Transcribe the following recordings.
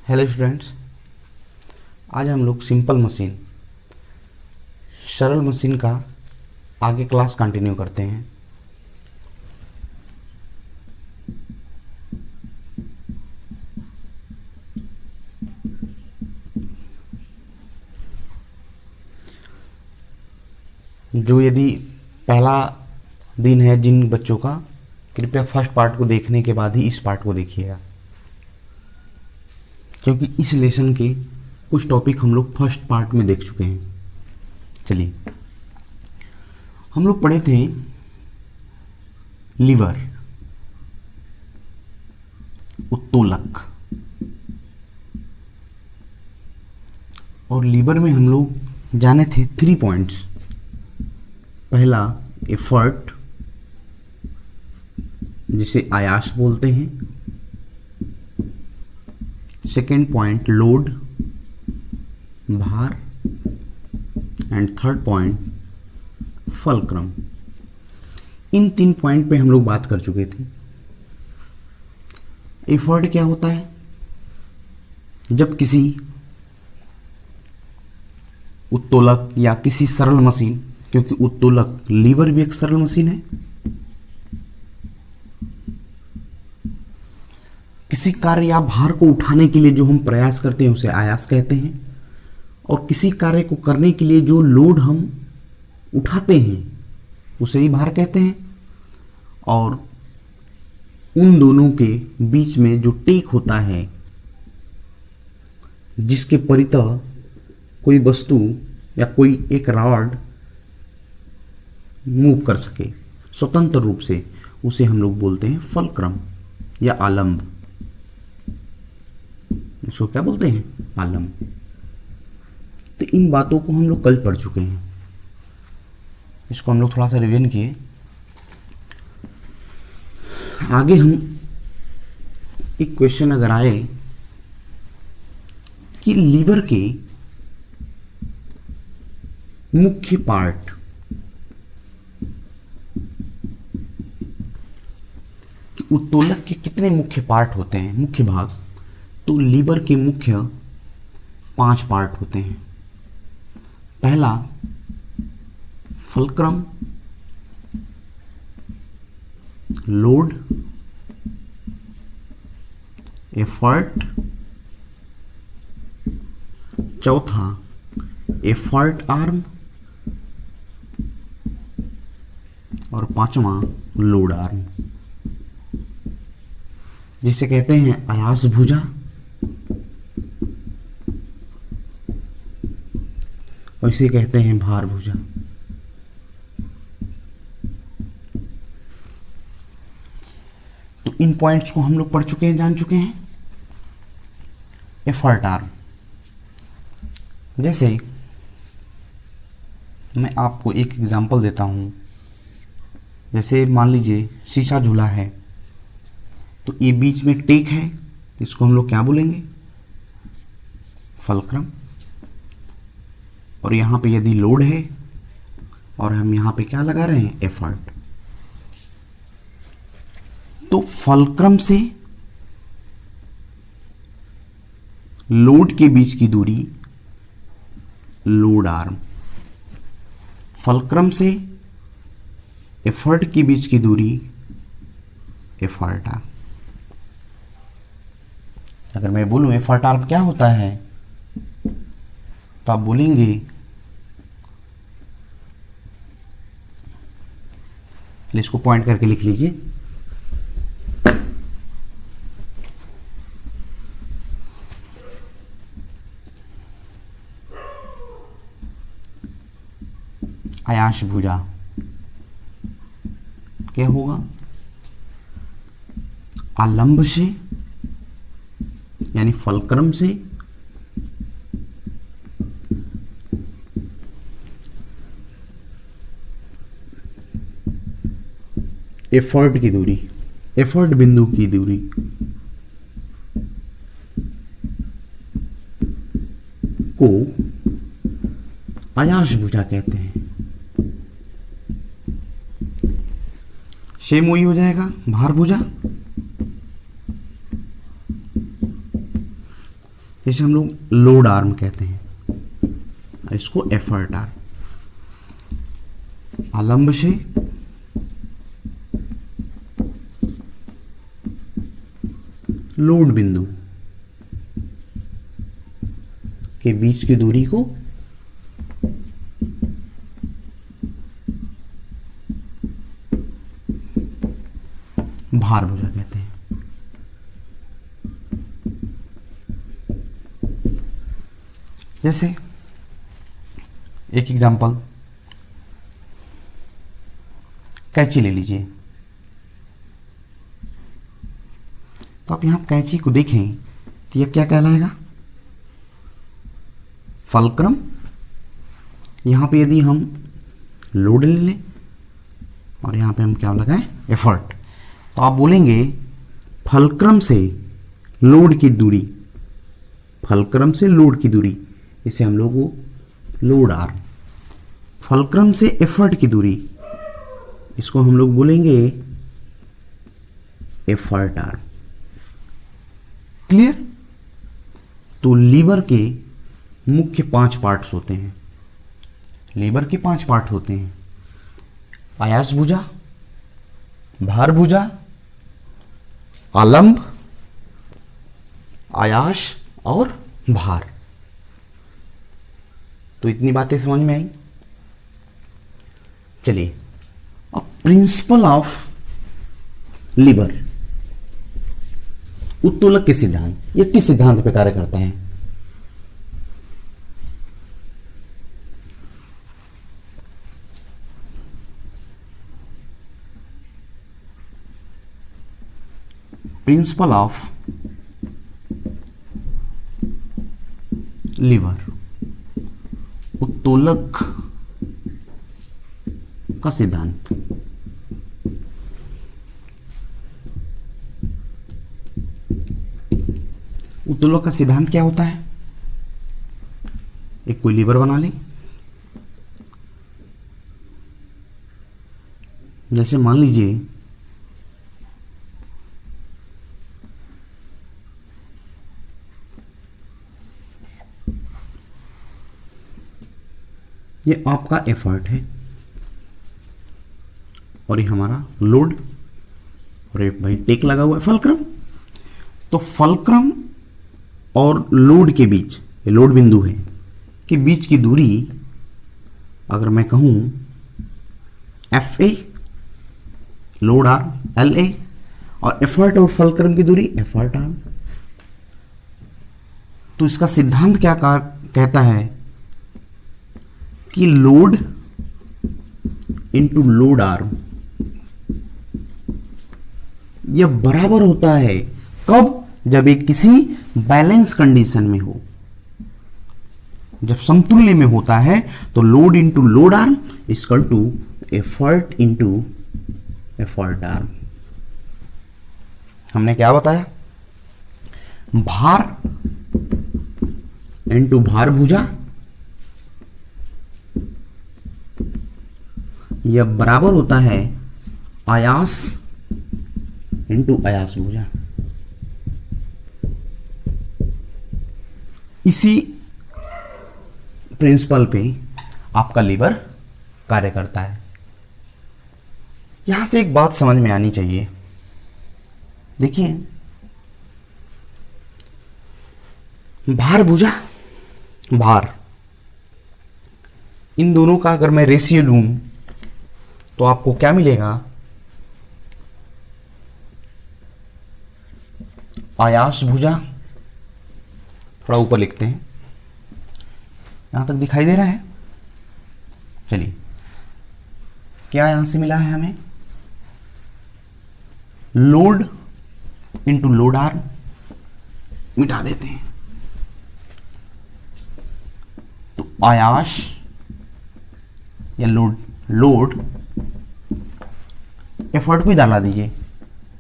Hello students, आज हम लोग सिंपल मशीन सरल मशीन का आगे क्लास कंटिन्यू करते हैं। जो यदि पहला दिन है जिन बच्चों का, कृपया फर्स्ट पार्ट को देखने के बाद ही इस पार्ट को देखिएगा, क्योंकि इस लेसन के कुछ टॉपिक हम लोग फर्स्ट पार्ट में देख चुके हैं। चलिए, हम लोग पढ़े थे लीवर, उत्तोलक, और लीवर में हम लोग जाने थे 3 पॉइंट्स। पहला एफर्ट, जिसे आयास बोलते हैं। सेकेंड पॉइंट लोड, भार। And third point fulcrum. In 3 point पे हम लोग बात कर चुके थे। एफर्ट क्या होता है? जब किसी उत्तोलक या किसी सरल मशीन, क्योंकि उत्तोलक लीवर भी एक सरल मशीन है, किसी कार्य या भार को उठाने के लिए जो हम प्रयास करते हैं उसे आयास कहते हैं, और किसी कार्य को करने के लिए जो लोड हम उठाते हैं उसे ही भार कहते हैं। और उन दोनों के बीच में जो टेक होता है, जिसके परितः कोई वस्तु या कोई एक रॉड मूव कर सके स्वतंत्र रूप से, उसे हम लोग बोलते हैं फलक्रम या आलंब। इसको क्या बोलते हैं? आलंब। तो इन बातों को हम लोग कल पढ़ चुके हैं, इसको हम लोग थोड़ा सा रिवीजन किए। आगे हम एक क्वेश्चन अगर आए कि लीवर के मुख्य पार्ट, कि उत्तोलक के कितने मुख्य पार्ट होते हैं, मुख्य भाग, तो लीवर के मुख्य 5 पार्ट होते हैं। पहला फलक्रम, लोड, एफर्ट, चौथा एफर्ट आर्म, और 5वां लोड आर्म, जिसे कहते हैं आयास भुजा, और इसे कहते हैं भार भुजा। तो इन पॉइंट्स को हम लोग पढ़ चुके हैं, जान चुके हैं। एफर्ट आर्म, जैसे मैं आपको एक एग्जांपल देता हूं। जैसे मान लीजिए शीशा झूला है, तो ये बीच में टेक है, इसको हम लोग क्या बोलेंगे? फलक्रम। और यहाँ पे यदि लोड है और हम यहाँ पे क्या लगा रहे हैं? एफर्ट। तो फलक्रम से लोड के बीच की दूरी लोड आर्म, फलक्रम से एफर्ट के बीच की दूरी एफर्ट आर्म। अगर मैं बोलूं एफर्ट आर्म क्या होता है, तो आप बोलेंगे इसको पॉइंट करके लिख लीजिए। आयास भुजा क्या होगा? आलंब से यानी फलक्रम से एफर्ट की दूरी, एफर्ट बिंदु की दूरी को आयास भुजा कहते हैं। सेम वही हो जाएगा भार भुजा। जैसे हम लोग लोड आर्म कहते हैं, इसको एफर्ट आर्म। आलंब से लोड बिंदु के बीच की दूरी को भार भुजा कहते हैं। जैसे एक एग्जांपल, कैंची ले लीजिए। तो आप यहां कैंची को देखें तो यह क्या कहलाएगा? फलक्रम। यहां पे यदि हम लोड ले लें और यहां पे हम क्या लगाएं? एफर्ट, तो आप बोलेंगे फलक्रम से लोड की दूरी, फलक्रम से लोड की दूरी, इसे हम लोग लोड आर्म। फलक्रम से एफर्ट की दूरी, इसको हम लोग बोलेंगे एफर्ट आर्म। क्लियर? तो लीवर के मुख्य 5 पार्ट्स होते हैं। लीवर के 5 पार्ट होते हैं: आयास भुजा, भार भुजा, आलंब, आयास और भार। तो इतनी बातें समझ में आई। चलिए, अब प्रिंसिपल ऑफ लीवर, उत्तोलक के सिद्धांत, ये किस सिद्धांत पे कार्य करता है? प्रिंसिपल ऑफ लीवर, उत्तोलक का सिद्धांत। उत्तोलक का सिद्धांत क्या होता है? एक कोई लीवर बना लें, जैसे मान लीजिए ये आपका एफर्ट है और ये हमारा लोड, और ये भाई टेक लगा हुआ है फलक्रम। तो फलक्रम और लोड के बीच, ये लोड बिंदु है, के बीच की दूरी अगर मैं कहूं F A, load arm L A, और एफर्ट और फलक्रम की दूरी एफर्ट आर्म। तो इसका सिद्धांत क्या कहता है कि लोड इंटू लोड आर्म यह बराबर होता है कब? जब एक किसी बैलेंस कंडीशन में हो, जब समतुल्य में होता है, तो load into load arm equal to effort into effort arm. हमने क्या बताया? भार इंटू भार भुजा यह बराबर होता है आयास इंटू आयास भुजा। इसी प्रिंसिपल पे आपका लीवर कार्य करता है। यहां से एक बात समझ में आनी चाहिए। देखिए, भार भुजा, भार, इन दोनों का अगर मैं रेशियो लूं तो आपको क्या मिलेगा? आयास भुजा, थोड़ा ऊपर लिखते हैं, यहां तक दिखाई दे रहा है? चलिए, क्या यहां से मिला है हमें? लोड इंटू लोड आर्म, मिटा देते हैं, तो आयास या लोड एफर्ट को ही डाला दीजिए,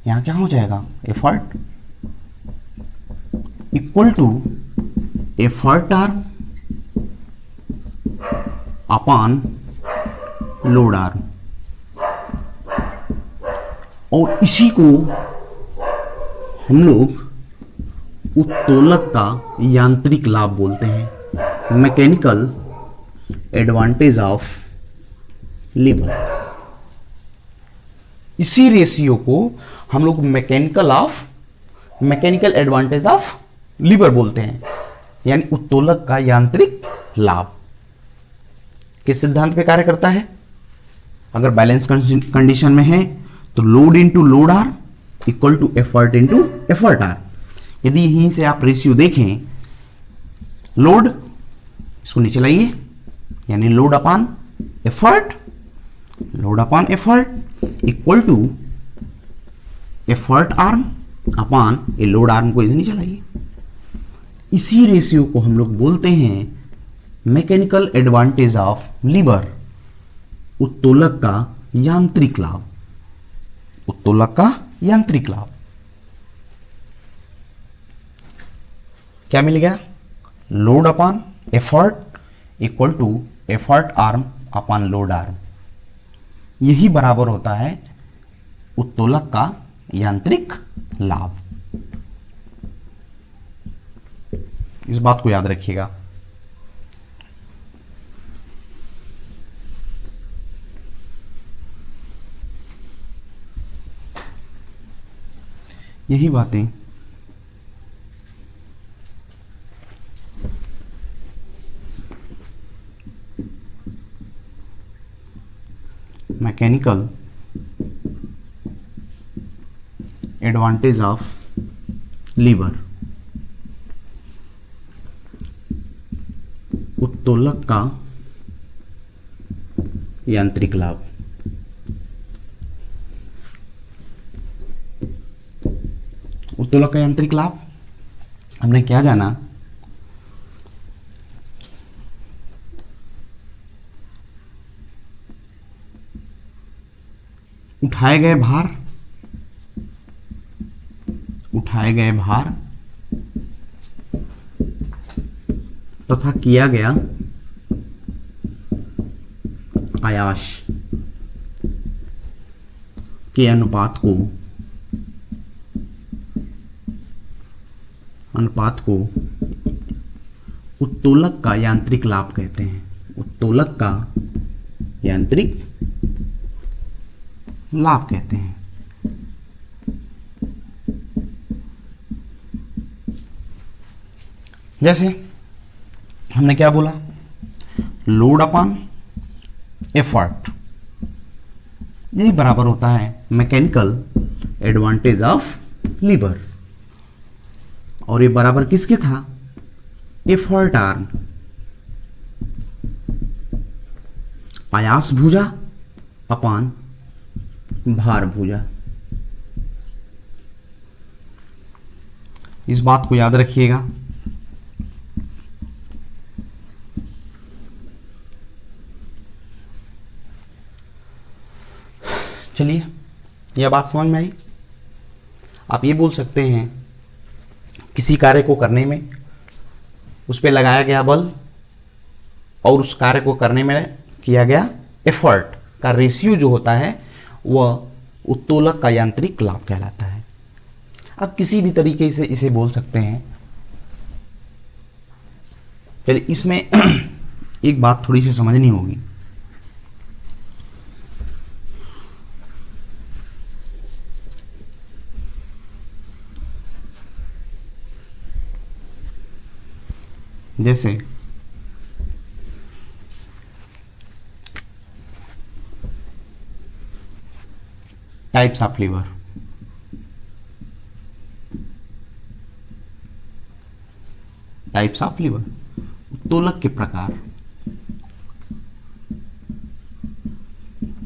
यहां क्या हो जाएगा? Effort equal to effort arm upon load arm. और इसी को हम लोग उत्तोलक का यांत्रिक लाभ बोलते हैं, मैकेनिकल एडवांटेज ऑफ लीवर। इसी रेशियो को हम लोग मैकेनिकल एडवांटेज ऑफ लीवर बोलते हैं, यानी उत्तोलक का यांत्रिक लाभ। किस सिद्धांत पे कार्य करता है? अगर बैलेंस कंडीशन में है तो load into load arm equal to effort into effort arm. यदि यहीं से आप रेशियो देखें, लोड, इसको नीचे लाइए, यानी load upon effort equal to effort arm upon a load arm को इधर नीचे लाइए। इसी रेशियो को हम लोग बोलते हैं मैकेनिकल एडवांटेज ऑफ लीवर, उत्तोलक का यांत्रिक लाभ। उत्तोलक का यांत्रिक लाभ क्या मिल गया? Load upon effort equal to effort arm upon load arm. यही बराबर होता है उत्तोलक का यांत्रिक लाभ। इस बात को याद रखिएगा। यही बातें मैकेनिकल एडवांटेज ऑफ लीवर, उत्तोलक का यांत्रिक लाभ। उत्तोलक का यांत्रिक लाभ हमने क्या जाना? उठाए गए भार तथा किया गया आयास के अनुपात को उत्तोलक का यांत्रिक लाभ कहते हैं। उत्तोलक का यांत्रिक लाभ कहते हैं। जैसे हमने क्या बोला? लोड अपॉन एफर्ट, यही बराबर होता है मैकेनिकल एडवांटेज ऑफ लीवर। और ये बराबर किसके था? एफर्ट आर्म, आयास भुजा अपॉन भार भुजा। इस बात को याद रखिएगा। चलिए, यह बात समझ में आई। आप ये बोल सकते हैं किसी कार्य को करने में उस पर लगाया गया बल और उस कार्य को करने में किया गया एफर्ट का रेशियो जो होता है वह उत्तोलक का यांत्रिक लाभ कहलाता है। आप किसी भी तरीके से इसे बोल सकते हैं। चलिए, इसमें एक बात थोड़ी सी समझनी होगी। जैसे टाइप्स ऑफ लीवर, उत्तोलक के प्रकार।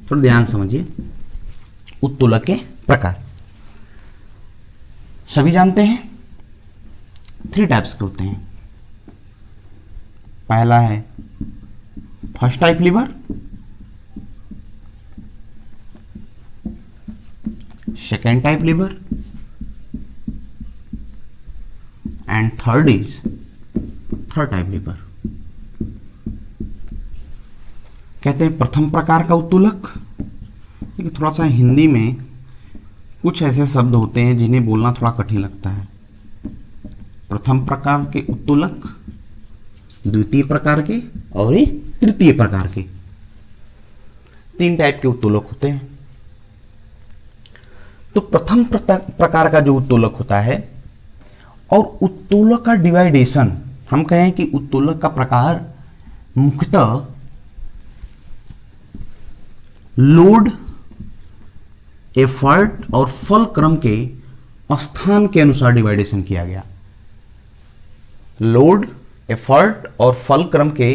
थोड़ा ध्यान समझिए। उत्तोलक के प्रकार सभी जानते हैं 3 टाइप्स के होते हैं। पहला है first type lever, second type lever and third type lever. कहते हैं प्रथम प्रकार का उत्तोलक। लेकिन थोड़ा सा हिंदी में कुछ ऐसे शब्द होते हैं जिन्हें बोलना थोड़ा कठिन लगता है। प्रथम प्रकार के उत्तोलक, द्वितीय प्रकार के और ये तृतीय प्रकार के, 3 टाइप के उत्तोलक होते हैं। तो प्रथम प्रकार का जो उत्तोलक होता है, और उत्तोलक का डिवाइडेशन, हम कहें कि उत्तोलक का प्रकार मुख्यतः लोड, एफर्ट और फल क्रम के स्थान के अनुसार डिवाइडेशन किया गया। लोड, एफर्ट और फल क्रम के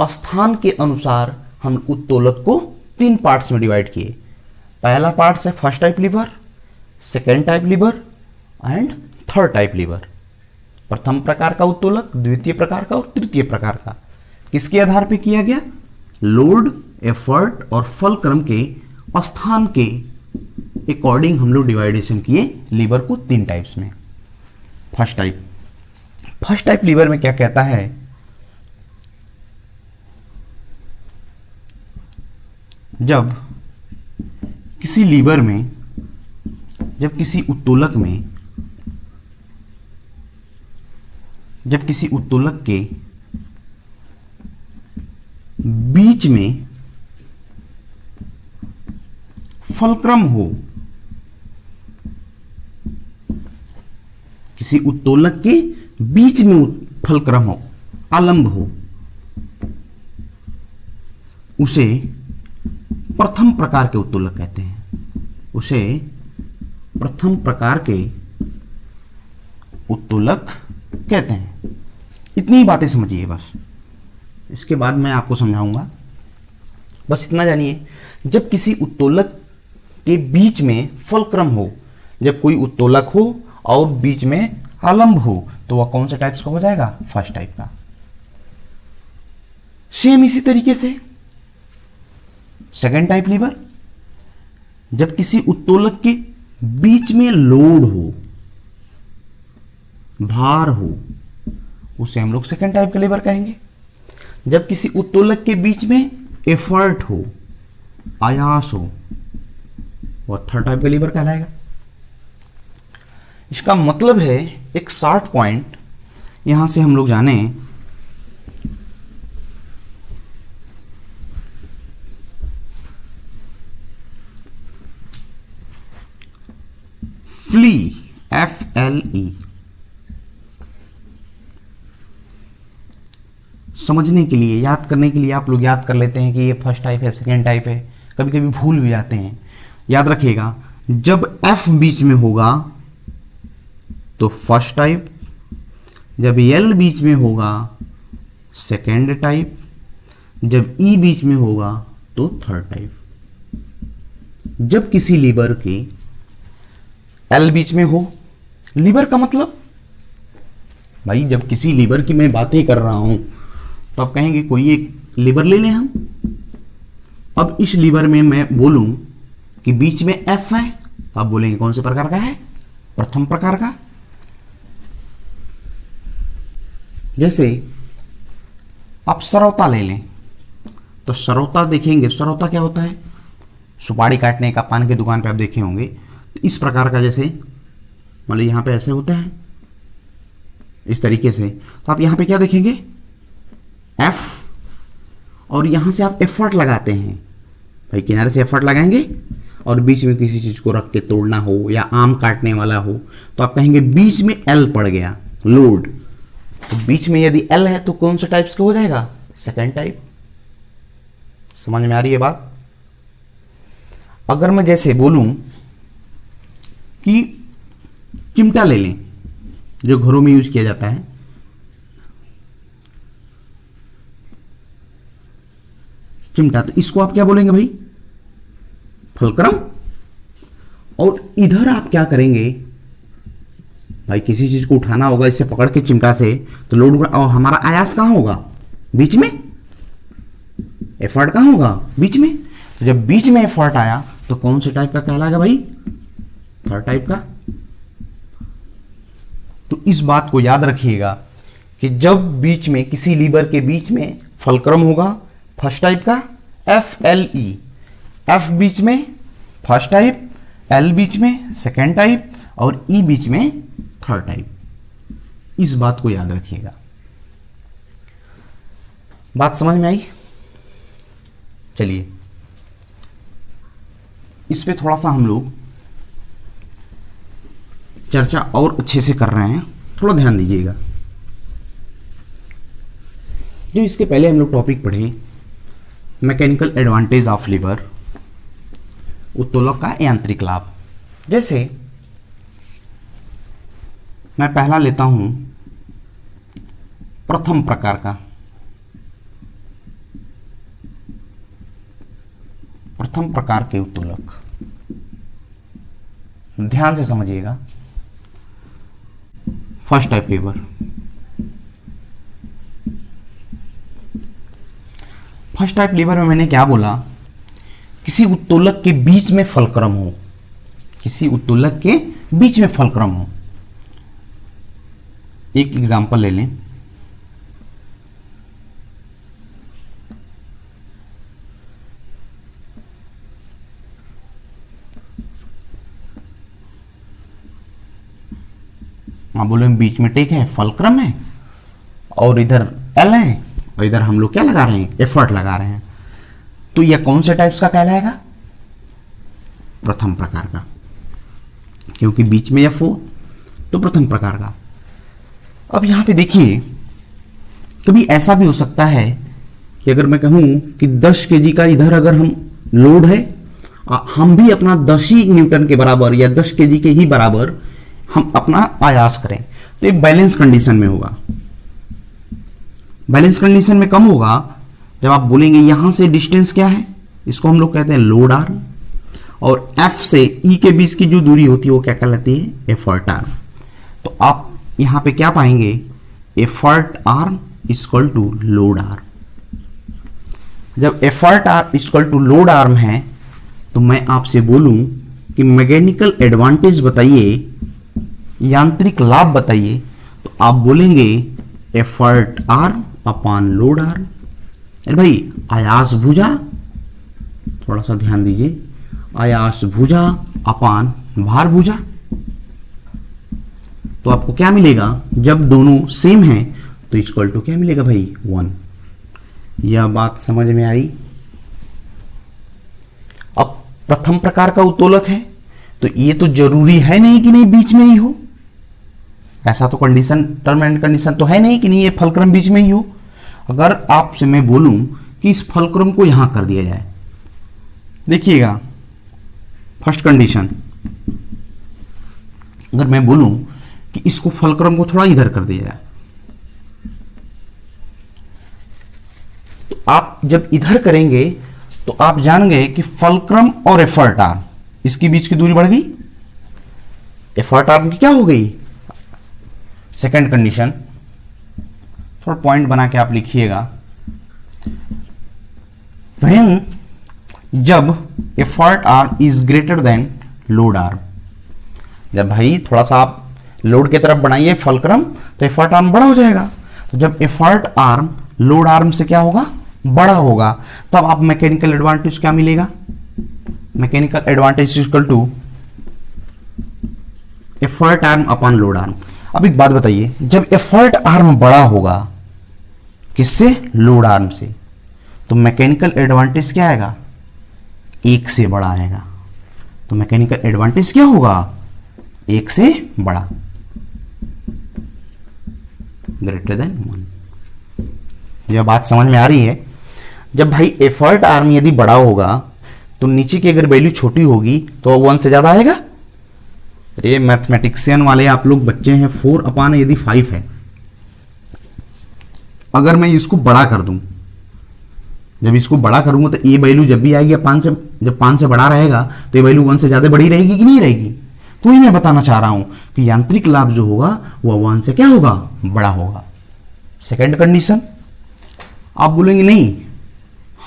स्थान के अनुसार हम उत्तोलक को 3 पार्ट्स में डिवाइड किए। पहला पार्ट है first type lever, second type lever and third type lever. प्रथम प्रकार का उत्तोलक, द्वितीय प्रकार का और तृतीय प्रकार का किसके आधार पे किया गया? लोड, एफर्ट और फल क्रम के स्थान के अकॉर्डिंग हम लोग डिवाइडेशन किए लीवर को 3 टाइप्स में। फर्स्ट टाइप लीवर में क्या कहता है? जब किसी लीवर में, जब किसी उत्तोलक में, जब किसी उत्तोलक के बीच में फलक्रम हो, किसी उत्तोलक के बीच में फलक्रम हो, आलंब हो, उसे प्रथम प्रकार के उत्तोलक कहते हैं। उसे प्रथम प्रकार के उत्तोलक कहते हैं। इतनी ही बातें समझिए बस, इसके बाद मैं आपको समझाऊंगा। बस इतना जानिए, जब किसी उत्तोलक के बीच में फलक्रम हो, जब कोई उत्तोलक हो और बीच में आलंब हो, तो वह कौन से टाइप्स का हो जाएगा? फर्स्ट टाइप का। सेम इसी तरीके से सेकेंड टाइप लीवर, जब किसी उत्तोलक के बीच में लोड हो, भार हो, उसे हम लोग सेकेंड टाइप का लीवर कहेंगे। जब किसी उत्तोलक के बीच में एफर्ट हो, आयास हो, वह थर्ड टाइप का लीवर कहलाएगा। इसका मतलब है एक शॉर्ट पॉइंट यहां से हम लोग जाने, फ्ली, FLE, समझने के लिए, याद करने के लिए आप लोग याद कर लेते हैं कि ये फर्स्ट टाइप है, सेकेंड टाइप है, कभी कभी भूल भी जाते हैं। याद रखिएगा, जब F बीच में होगा तो फर्स्ट टाइप, जब L बीच में होगा सेकेंड टाइप, जब E बीच में होगा तो थर्ड टाइप। जब किसी लीवर के L बीच में हो, लीवर का मतलब भाई, जब किसी लीवर की मैं बातें कर रहा हूं तो आप कहेंगे कोई एक लीवर ले लें हम। अब इस लीवर में मैं बोलूं कि बीच में F है, आप बोलेंगे कौन से प्रकार का है? प्रथम प्रकार का। जैसे आप सरौता ले लें, तो सरौता देखेंगे, सरौता क्या होता है? सुपारी काटने का, पान की दुकान पे आप देखे होंगे, तो इस प्रकार का, जैसे मान लो यहाँ पे ऐसे होता है, इस तरीके से। तो आप यहाँ पे क्या देखेंगे? F, और यहाँ से आप एफर्ट लगाते हैं भाई, किनारे से एफर्ट लगाएंगे और बीच में किसी चीज़ को रख के तोड़ना हो या आम काटने वाला हो, तो आप कहेंगे बीच में L पड़ गया, लोड। तो बीच में यदि L है तो कौन सा टाइप्स का हो जाएगा? Second type. समझ में आ रही है बात? अगर मैं जैसे बोलूं कि चिमटा ले लें, जो घरों में यूज किया जाता है, चिमटा, तो इसको आप क्या बोलेंगे भाई? फलक्रम। और इधर आप क्या करेंगे भाई? किसी चीज को उठाना होगा, इसे पकड़ के चिमटा से, तो लोड, और हमारा आयास कहां होगा? बीच में। एफर्ट कहां होगा? बीच में। तो जब बीच में एफर्ट आया तो कौन से टाइप का कहलाएगा भाई? थर्ड टाइप का। तो इस बात को याद रखिएगा कि जब बीच में, किसी लीवर के बीच में फलक्रम होगा, फर्स्ट टाइप का, FLE, F बीच में फर्स्ट टाइप, L बीच में सेकेंड टाइप और E बीच में थर्ड टाइप। इस बात को याद रखिएगा। बात समझ में आई? चलिए इस पे थोड़ा सा हम लोग चर्चा और अच्छे से कर रहे हैं, थोड़ा ध्यान दीजिएगा। जो इसके पहले हम लोग टॉपिक पढ़े, मैकेनिकल एडवांटेज ऑफ लीवर, उत्तोलक का यांत्रिक लाभ। जैसे मैं पहला लेता हूं प्रथम प्रकार का, प्रथम प्रकार के उत्तोलक। ध्यान से समझिएगा। First type lever, first type lever में मैंने क्या बोला, किसी उत्तोलक के बीच में फलक्रम हो, किसी उत्तोलक के बीच में फलक्रम हो। एक एग्जांपल ले लें, आप बोले बीच में टेक है, फलक्रम है, और इधर एल है, और इधर हम लोग क्या लगा रहे हैं, एफर्ट लगा रहे हैं। तो यह कौन से टाइप्स का कहलाएगा? प्रथम प्रकार का, क्योंकि बीच में एफ हो तो प्रथम प्रकार का। अब यहां पे देखिए, कभी ऐसा भी हो सकता है कि अगर मैं कहूं कि 10 केजी का इधर अगर हम लोड है, हम भी अपना 10 ही न्यूटन के बराबर या 10 केजी के ही बराबर हम अपना आयास करें, तो ये बैलेंस कंडीशन में होगा। बैलेंस कंडीशन में कम होगा जब आप बोलेंगे यहां से डिस्टेंस क्या है, इसको हम लोग कहते हैं लोड आर्म, और एफ से ई के बीच की जो दूरी होती है वो क्या कहलाती है, एफर्ट आर्म। तो आप यहां पे क्या पाएंगे, effort arm equal to load arm. जब effort arm equal to load arm है तो मैं आपसे बोलूं कि मैकेनिकल एडवांटेज बताइए, यांत्रिक लाभ बताइए, तो आप बोलेंगे effort arm upon load arm. अरे भाई आयास भुजा, थोड़ा सा ध्यान दीजिए, आयास भुजा अपॉन भार भुजा। तो आपको क्या मिलेगा, जब दोनों सेम हैं तो इक्वल टू क्या मिलेगा भाई, 1। यह बात समझ में आई? अब प्रथम प्रकार का उत्तोलक है तो ये तो जरूरी है नहीं कि नहीं बीच में ही हो, ऐसा तो कंडीशन, टर्म एंड कंडीशन तो है नहीं कि नहीं ये फलक्रम बीच में ही हो। अगर आपसे मैं बोलूं कि इस फलक्रम को यहां कर दिया जाए, देखिएगा फर्स्ट कंडीशन, अगर मैं बोलूं कि इसको फलक्रम को थोड़ा इधर कर दिया जाए, तो आप जब इधर करेंगे तो आप जान गए कि फलक्रम और एफर्ट आर्म, इसके बीच की दूरी बढ़ गई, एफर्ट आर्म की क्या हो गई, सेकंड कंडीशन, थोड़ा पॉइंट बना के आप लिखिएगा, व्हेन जब effort arm is greater then load arm. जब भाई थोड़ा सा आप लोड की तरफ बढ़ाइए फलक्रम तो एफर्ट आर्म बड़ा हो जाएगा, तो जब एफर्ट आर्म लोड आर्म से क्या होगा, बड़ा होगा, तब आप मैकेनिकल एडवांटेज क्या मिलेगा, mechanical advantage equal to effort arm upon load arm. अब एक बात बताइए, जब एफर्ट आर्म बड़ा होगा किससे, लोड आर्म से, तो मैकेनिकल एडवांटेज क्या आएगा, 1 से बड़ा आएगा। तो मैकेनिकल एडवांटेज क्या होगा, 1 से बड़ा, ग्रेटर देन 1। यह बात समझ में आ रही है? जब भाई एफर्ट आर्म यदि बड़ा होगा तो नीचे की अगर वैल्यू छोटी होगी तो 1 से ज्यादा आएगा। ये मैथमेटिक्सियन वाले आप लोग बच्चे हैं, 4 अपॉन यदि 5 है, अगर मैं इसको बड़ा कर दूं, जब इसको बड़ा करूंगा तो ये वैल्यू जब भी आएगी 5 से, जब 5 से बड़ा रहेगा तो ये वैल्यू 1 से ज्यादा बड़ी रहेगी कि नहीं रहेगी। तो ही मैं बताना चाह रहा हूं कि यांत्रिक लाभ जो होगा वह 1 से क्या होगा, बड़ा होगा। सेकंड कंडीशन, आप बोलेंगे नहीं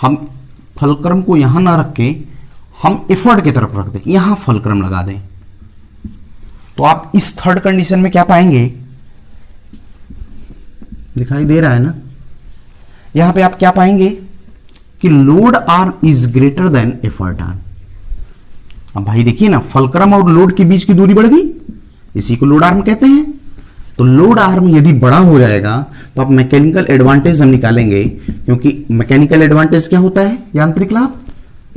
हम फलक्रम को यहां ना रख के हम एफर्ट की तरफ रख दें, यहां फलक्रम लगा दें, तो आप इस थर्ड कंडीशन में क्या पाएंगे, दिखाई दे रहा है ना, यहां पे आप क्या पाएंगे कि load arm is greater then effort arm. अब भाई देखिए ना, फलक्रम और लोड के बीच की दूरी बढ़ गई, इसी को लोड आर्म कहते हैं। तो लोड आर्म यदि बड़ा हो जाएगा तो आप मैकेनिकल एडवांटेज हम निकालेंगे, क्योंकि मैकेनिकल एडवांटेज क्या होता है, यांत्रिक लाभ,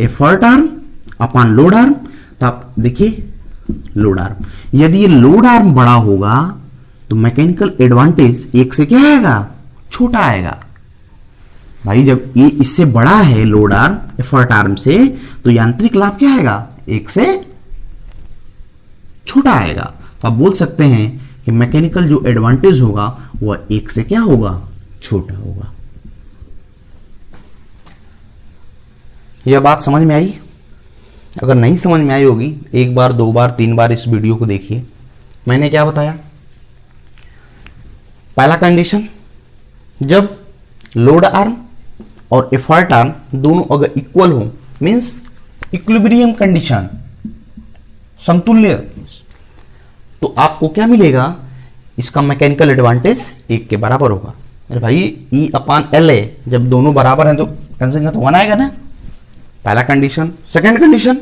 effort arm upon load arm. तो आप देखिए लोड आर्म, यदि ये लोड आर्म बड़ा होगा तो मैकेनिकल एडवांटेज एक से क्या आएगा, छोटा आएगा। भाई जब ये इससे बड़ा है लोड आर्म एफर्ट आर्म से, तो यांत्रिक लाभ क्या आएगा, एक से छोटा आएगा। तो आप बोल सकते हैं कि मैकेनिकल जो एडवांटेज होगा वह एक से क्या होगा, छोटा होगा। यह बात समझ में आई? अगर नहीं समझ में आई होगी, एक बार, दो बार, तीन बार इस वीडियो को देखिए। मैंने क्या बताया, पहला कंडीशन, जब लोड आर्म और एफर्ट आर्म दोनों अगर इक्वल हो, मींस इक्विलिब्रियम कंडीशन, समतुल्य, तो आपको क्या मिलेगा, इसका मैकेनिकल एडवांटेज एक के बराबर होगा। अरे भाई E अपान L है, जब दोनों बराबर हैं तो कैंसिल तो वन आएगा ना, पहला कंडीशन। सेकंड कंडीशन,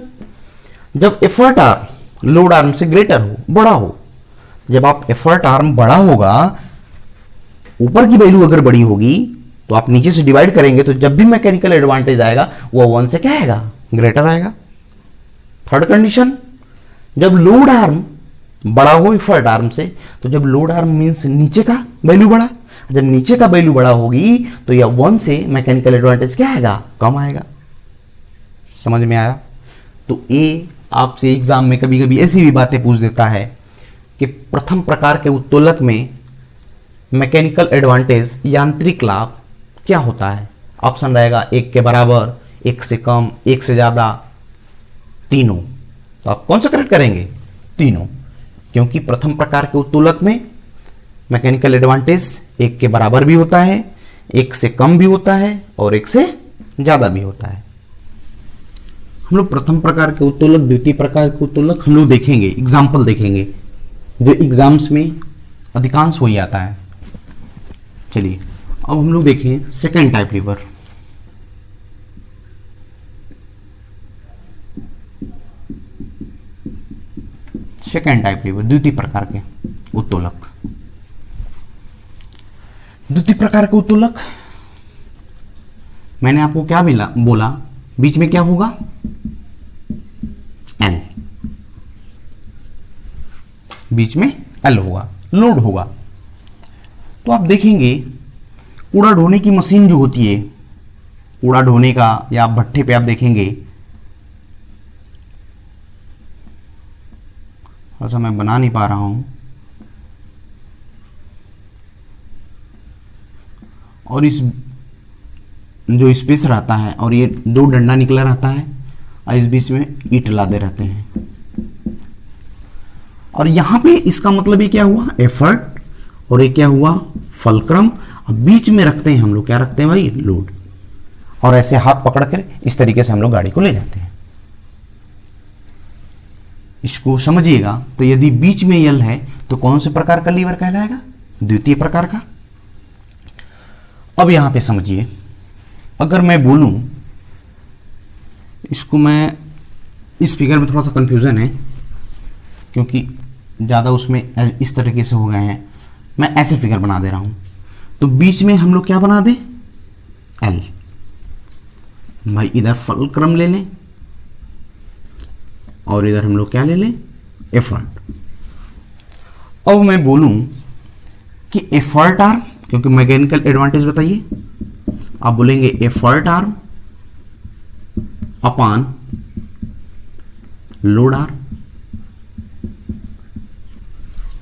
जब एफर्ट आर्म लोड आर्म से ग्रेटर हो, बड़ा हो, जब आप एफर्ट आर्म बड़ा होगा, ऊपर की वैल्यू अगर बड़ी होगी तो आप नीचे से डिवाइड करेंगे, तो जब भी मैकेनिकल एडवांटेज आएगा वो वन से क्या आएगा, ग्रेटर आएगा। थर्ड कंडीशन, जब लोड आर्म बड़ा हो एफर्ट आर्म से, तो जब लोड आर्म मींस नीचे का वैल्यू बड़ा, जब नीचे का वैल्यू बड़ा होगी तो यह वन से मैकेनिकल एडवांटेज क्या आएगा, कम आएगा। समझ में आया? तो ये आपसे एग्जाम में कभी कभी ऐसी भी बातें पूछ देता है कि प्रथम प्रकार के उत्तोलक में मैकेनिकल एडवांटेज यांत्रिक लाभ क्या होता है। ऑप्शन रहेगा एक के बराबर, एक से कम, एक से ज्यादा, तीनों। तो आप कौन सा करेक्ट करेंगे, तीनों, क्योंकि प्रथम प्रकार के उत्तोलक में मैकेनिकल एडवांटेज एक के बराबर भी होता है, एक से कम भी होता है और एक से ज्यादा भी होता है। हम लोग प्रथम प्रकार के उत्तोलक, द्वितीय प्रकार के उत्तोलक हम लोग देखेंगे, एग्जाम्पल देखेंगे, जो एग्जाम्स में अधिकांश हो ही आता है। चलिए अब हम लोग देखें second type lever. Second type lever, द्वितीय प्रकार के उत्तोलक। द्वितीय प्रकार के उत्तोलक मैंने आपको क्या बोला, बीच में क्या होगा, L, बीच में L होगा, लोड होगा। तो आप देखेंगे कूड़ा ढोने की मशीन जो होती है, कूड़ा ढोने का, या भट्ठे पे आप देखेंगे, ऐसा मैं बना नहीं पा रहा हूं, और इस जो स्पेस रहता है और ये दो डंडा निकला रहता है और इस बीच में ईंट लादे रहते हैं, और यहां पे इसका मतलब ये क्या हुआ, एफर्ट, और ये क्या हुआ, फलक्रम, और बीच में रखते हैं हम लोग, क्या रखते हैं भाई, लोड, और ऐसे हाथ पकड़ कर इस तरीके से हम लोग गाड़ी को ले जाते हैं। इसको समझिएगा। तो यदि बीच में यल है तो कौन से प्रकार का लीवर कहलाएगा, द्वितीय प्रकार का। अब यहां पे समझिए, अगर मैं बोलूं, इसको मैं इस फिगर में थोड़ा सा कंफ्यूजन है क्योंकि ज़्यादा उसमें इस तरीके से हो गए हैं, मैं ऐसे फिगर बना दे रहा हूं। तो बीच में हम लोग क्या बना दें, एल, भाई इधर फलक्रम ले लें और इधर हम लोग क्या ले लें, एफर्ट। अब मैं बोलूं कि एफर्ट आर्म, क्योंकि मैकेनिकल एडवांटेज बताइए, आप बोलेंगे एफर्ट आर्म अपान लोड आर्म।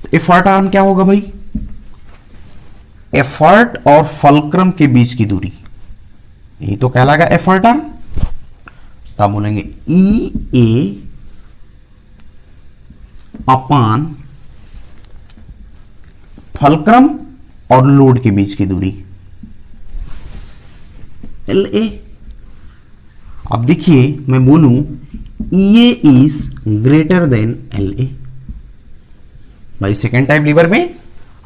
तो एफर्ट आर्म क्या होगा भाई, एफर्ट और फलक्रम के बीच की दूरी, यही तो कहलाएगा एफर्ट आर्म। तो आप बोलेंगे ई ए अपान फलक्रम और लोड के बीच की दूरी, एल ए। अब देखिए मैं बोलूं E A is greater than L A. भाई सेकेंड टाइप लीवर में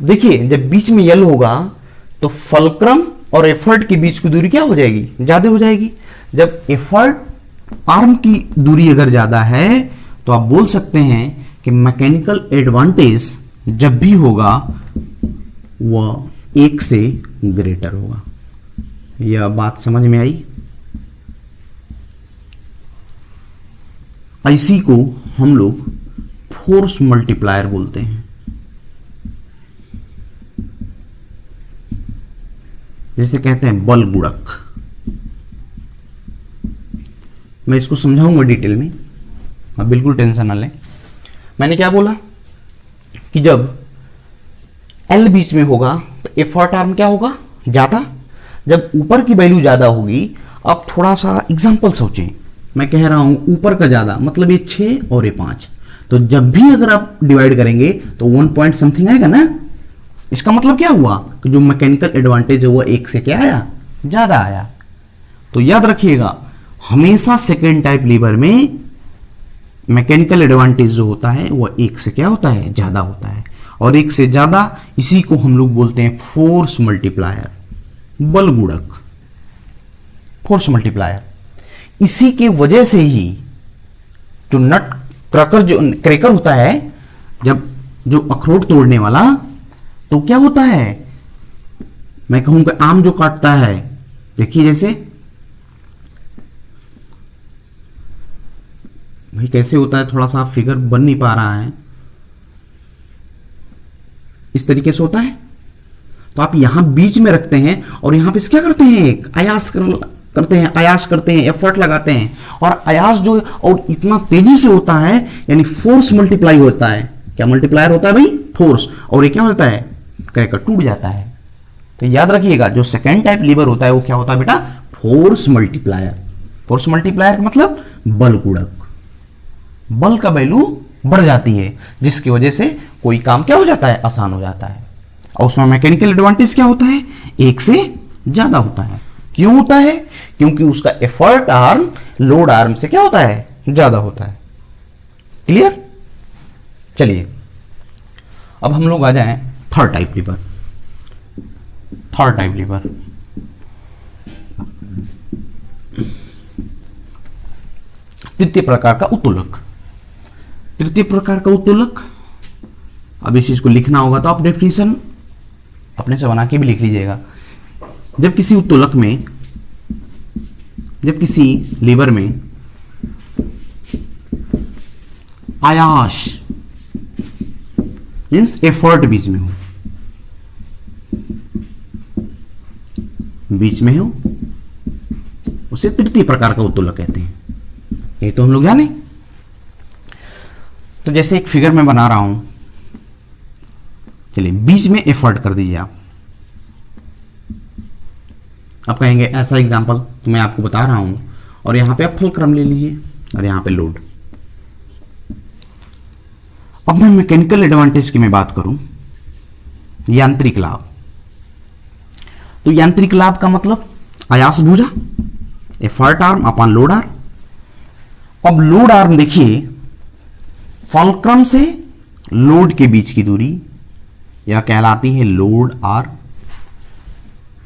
देखिए, जब बीच में यल होगा तो फलक्रम और एफर्ट के बीच की दूरी क्या हो जाएगी, ज्यादा हो जाएगी। जब एफर्ट आर्म की दूरी अगर ज्यादा है तो आप बोल सकते हैं कि मैकेनिकल एडवांटेज जब भी होगा वह 1 से ग्रेटर होगा। यह बात समझ में आई? इसी को हम लोग फोर्स मल्टीप्लायर बोलते हैं। जैसे कहते हैं बल गुणक। मैं इसको समझाऊंगा डिटेल में, आप बिल्कुल टेंशन ना लें। मैंने क्या बोला कि जब L बीच में होगा तो एफर्ट आर्म क्या होगा? ज्यादा। जब ऊपर की वैल्यू ज्यादा होगी, अब थोड़ा सा एग्जांपल सोचें। मैं कह रहा हूं ऊपर का ज्यादा, मतलब ये 6 और ये 5, तो जब भी अगर आप डिवाइड करेंगे तो 1 पॉइंट समथिंग आएगा ना। इसका मतलब क्या हुआ कि जो मैकेनिकल एडवांटेज है वो 1 से क्या आया? ज्यादा आया। तो याद रखिएगा, हमेशा सेकेंड टाइप लीवर में मैकेनिकल एडवांटेज जो होता है वह 1 से क्या होता है? ज्यादा होता है। और 1 से ज्यादा, इसी को हम लोग बोलते हैं फोर्स मल्टीप्लायर, बल गुणक, फोर्स मल्टीप्लायर। इसी के वजह से ही जो नट क्रैकर, जो क्रैकर होता है, जब जो अखरोट तोड़ने वाला, तो क्या होता है? मैं कहूंगा आम जो काटता है, देखिए जैसे भाई कैसे होता है, थोड़ा सा फिगर बन नहीं पा रहा है, इस तरीके से होता है। तो आप यहां बीच में रखते हैं और यहां पे क्या करते हैं? एक आयास करते हैं, आयास करते हैं, एफर्ट लगाते हैं, और आयास जो और इतना तेजी से होता है, यानी फोर्स मल्टीप्लाई होता है। क्या मल्टीप्लायर होता है भाई? फोर्स। और ये क्या होता है? क्रैकर टूट जाता है। तो याद रखिएगा, जो सेकेंड टाइप लीवर होता है वो क्या होता है बेटा? Force multiplier. फोर्स मल्टीप्लायर का मतलब बल गुणक। बल का वैल्यू बढ़ जाती है, जिसकी वजह से कोई काम क्या हो जाता है? आसान हो जाता है। और उसमें मैकेनिकल एडवांटेज क्या होता है? 1 से ज्यादा होता है। क्यों होता है? क्योंकि उसका एफर्ट आर्म लोड आर्म से क्या होता है? ज्यादा होता है। क्लियर? चलिए अब हम लोग आ जाएं third type lever. Third type lever, तृतीय प्रकार का उत्तोलक। तृतीय प्रकार का उत्तोलक, अब इस चीज को लिखना होगा तो आप डेफिनेशन अपने से बना के भी लिख लीजिएगा। जब किसी उत्तोलक में, जब किसी लीवर में आयास मीन्स एफर्ट बीच में हो, उसे तृतीय प्रकार का उत्तोलक कहते हैं। ये तो हम लोग जाने। तो जैसे एक फिगर में बना रहा हूं, चलिए बीच में एफर्ट कर दीजिए आप कहेंगे ऐसा एग्जांपल तो मैं आपको बता रहा हूं, और यहां पे आप फुल क्रम ले लीजिए और यहां पे लोड। अब मैं मैकेनिकल एडवांटेज की मैं बात करूं, यांत्रिक लाभ। तो यांत्रिक लाभ का मतलब आयास भुजा, effort arm upon load arm. अब लोड आर्म देखिए, फलक्रम से लोड के बीच की दूरी यह कहलाती है लोड आर्म।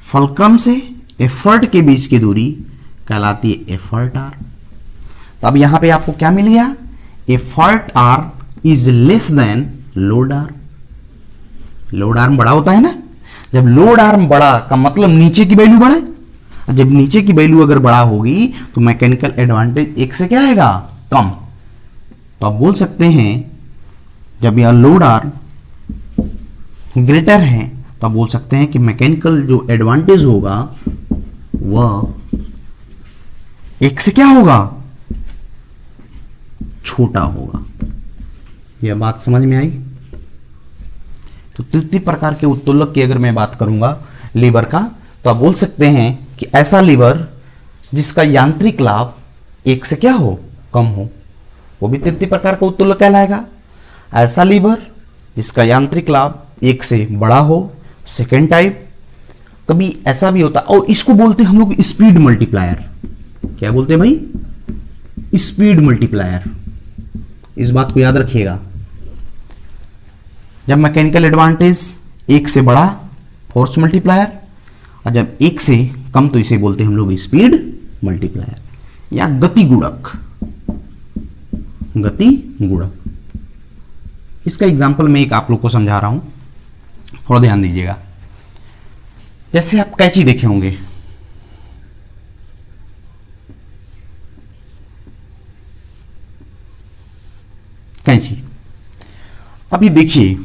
फलक्रम से एफर्ट के बीच की दूरी कहलाती है एफर्ट आर्म। तो अब यहां पे आपको क्या मिल गया? Effort arm is less than load arm. Load arm बड़ा होता है ना। जब लोड आर्म बड़ा का मतलब नीचे की वैल्यू बढ़े, जब नीचे की वैल्यू अगर बड़ा होगी तो मैकेनिकल एडवांटेज 1 से क्या आएगा? कम। तो आप बोल सकते हैं जब यह लोड आर्म ग्रेटर है तो आप बोल सकते हैं कि मैकेनिकल जो एडवांटेज होगा वह 1 से क्या होगा? छोटा होगा। यह बात समझ में आई? तो तृतीय प्रकार के उत्तोलक की अगर मैं बात करूंगा लीवर का, तो आप बोल सकते हैं कि ऐसा लीवर जिसका यांत्रिक लाभ 1 से क्या हो? कम हो, वो भी तृतीय प्रकार का उत्तोलक कहलाएगा। ऐसा लीवर जिसका यांत्रिक लाभ 1 से बड़ा हो, सेकेंड टाइप। कभी ऐसा भी होता, और इसको बोलते हैं हम लोग स्पीड मल्टीप्लायर। क्या बोलते हैं भाई? Speed multiplier. इस बात को याद रखिएगा। जब मैकेनिकल एडवांटेज 1 से बड़ा फोर्स मल्टीप्लायर, और जब 1 से कम तो इसे बोलते हैं हम लोग स्पीड मल्टीप्लायर या गति गुणक। गति गुणक। इसका एग्जाम्पल मैं एक आप लोग को समझा रहा हूं, थोड़ा ध्यान दीजिएगा। जैसे आप कैंची देखे होंगे, कैंची, अभी देखिए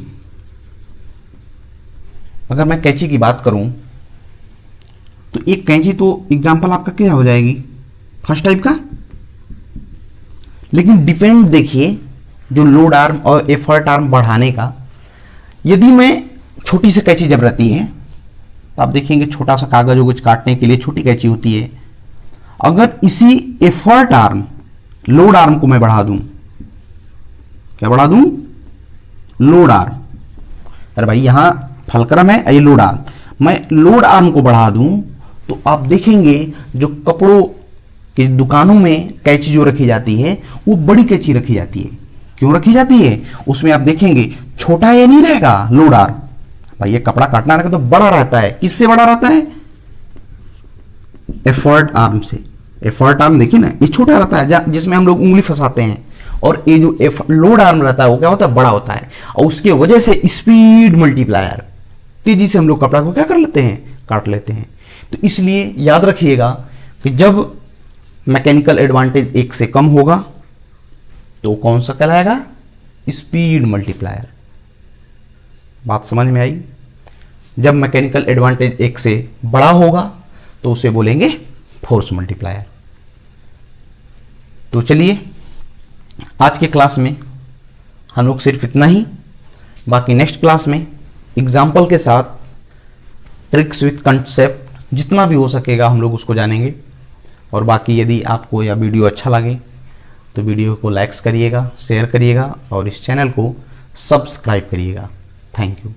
अगर मैं कैंची की बात करूं तो एक कैंची तो एग्जाम्पल आपका क्या हो जाएगी, फर्स्ट टाइप का। लेकिन डिपेंड देखिए जो लोड आर्म और एफर्ट आर्म बढ़ाने का, यदि मैं छोटी सी कैंची जब रहती है तो आप देखेंगे छोटा सा कागज हो कुछ काटने के लिए छोटी कैंची होती है। अगर इसी एफर्ट आर्म लोड आर्म को मैं बढ़ा दूं, क्या बढ़ा दूं, लोड आर्म, अरे भाई यहां फलक्रम है, ये लोड आर्म, मैं लोड आर्म को बढ़ा दूं तो आप देखेंगे जो कपड़ों की दुकानों में कैंची जो रखी जाती है वो बड़ी कैंची रखी जाती है। क्यों रखी जाती है, उसमें आप देखेंगे छोटा ये नहीं रहेगा लोड आर्म, भाई ये कपड़ा काटना रहेगा तो बड़ा रहता है। किससे बड़ा रहता है, एफर्ट आर्म से। एफर्ट आर्म देखिए ना, ये छोटा रहता है जिसमें हम लोग उंगली फंसाते हैं, और ये जो लोड आर्म रहता है वो क्या होता है, बड़ा होता है। और उसके वजह से स्पीड मल्टीप्लायर, तेजी से हम लोग कपड़ा को क्या कर लेते हैं, काट लेते हैं। तो इसलिए याद रखिएगा कि जब मैकेनिकल एडवांटेज 1 से कम होगा तो कौन सा कहलाएगा, स्पीड मल्टीप्लायर। बात समझ में आई। जब मैकेनिकल एडवांटेज 1 से बड़ा होगा तो उसे बोलेंगे फोर्स मल्टीप्लायर। तो चलिए आज के क्लास में हम लोग सिर्फ इतना ही, बाकी नेक्स्ट क्लास में एग्जाम्पल के साथ ट्रिक्स विथ कंसेप्ट जितना भी हो सकेगा हम लोग उसको जानेंगे। और बाकी यदि आपको यह वीडियो अच्छा लगे तो वीडियो को लाइक्स करिएगा, शेयर करिएगा और इस चैनल को सब्सक्राइब करिएगा। Thank you.